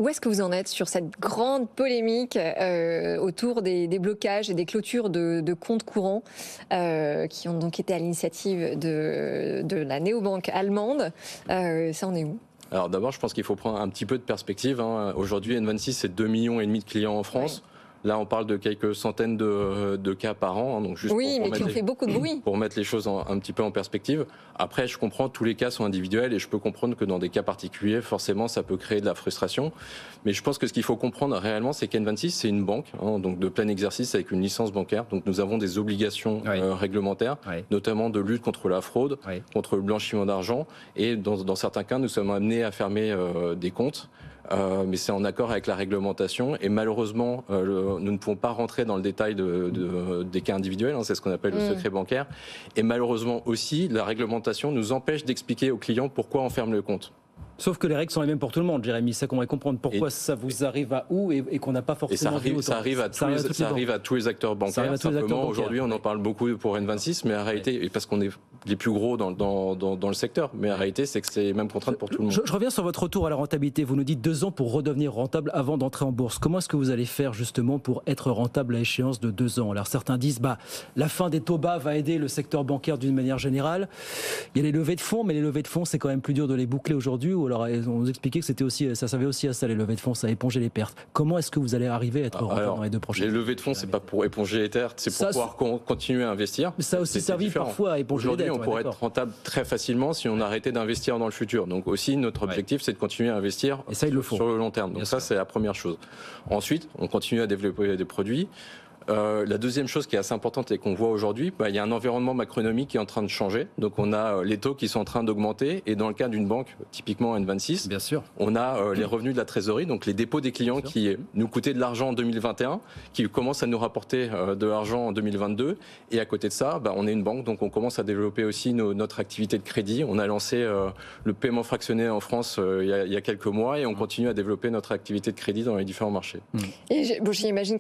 où est-ce que vous en êtes sur cette grande polémique autour des blocages et des clôtures de comptes courants qui ont donc été à l'initiative de la néobanque allemande? Ça en est où? Alors d'abord, je pense qu'il faut prendre un petit peu de perspective. Aujourd'hui, N26, c'est 2,5 millions de clients en France. Oui. Là, on parle de quelques centaines de cas par an. Donc juste oui, mais qui ont fait beaucoup de bruit. Pour mettre les choses un petit peu en perspective. Après, je comprends, tous les cas sont individuels et je peux comprendre que dans des cas particuliers, forcément, ça peut créer de la frustration. Mais je pense que ce qu'il faut comprendre réellement, c'est qu'N26, c'est une banque, donc de plein exercice avec une licence bancaire. Donc nous avons des obligations réglementaires, notamment de lutte contre la fraude, contre le blanchiment d'argent. Et dans certains cas, nous sommes amenés à fermer des comptes. Mais c'est en accord avec la réglementation et malheureusement nous ne pouvons pas rentrer dans le détail des cas individuels, c'est ce qu'on appelle le secret bancaire, et malheureusement aussi la réglementation nous empêche d'expliquer aux clients pourquoi on ferme le compte. Sauf que les règles sont les mêmes pour tout le monde, Jérémy. Ça qu'on va comprendre pourquoi ça vous arrive à où et qu'on n'a pas forcément vu autant. Ça arrive à tous les acteurs bancaires. Simplement, aujourd'hui, on en parle beaucoup pour N26, mais en réalité, parce qu'on est les plus gros dans le secteur, mais en réalité, c'est que c'est les mêmes contraintes pour tout le monde. Je reviens sur votre retour à la rentabilité. Vous nous dites 2 ans pour redevenir rentable avant d'entrer en bourse. Comment est-ce que vous allez faire justement pour être rentable à échéance de 2 ans? Alors certains disent, la fin des taux bas va aider le secteur bancaire d'une manière générale. Il y a les levées de fonds, mais les levées de fonds, c'est quand même plus dur de les boucler aujourd'hui. Alors, on nous expliquait que ça servait aussi à ça, les levées de fonds, ça a épongé les pertes. Comment est-ce que vous allez arriver à être rentable dans les 2 prochaines années? Les levées de fonds, c'est pas pour éponger les pertes, c'est pour pouvoir continuer à investir. Mais ça a aussi servi parfois à éponger les dettes. Aujourd'hui, on pourrait être rentable très facilement si on arrêtait d'investir dans le futur. Donc aussi, notre objectif, c'est de continuer à investir sur le long terme. Donc ça, c'est la première chose. Ensuite, on continue à développer des produits. La deuxième chose qui est assez importante et qu'on voit aujourd'hui, il y a un environnement macroéconomique qui est en train de changer. Donc on a les taux qui sont en train d'augmenter et dans le cas d'une banque, typiquement N26, bien sûr, on a les revenus de la trésorerie, donc les dépôts des clients qui nous coûtaient de l'argent en 2021, qui commencent à nous rapporter de l'argent en 2022. Et à côté de ça, on est une banque, donc on commence à développer aussi notre activité de crédit. On a lancé le paiement fractionné en France il y a quelques mois et on continue à développer notre activité de crédit dans les différents marchés. Et j'imagine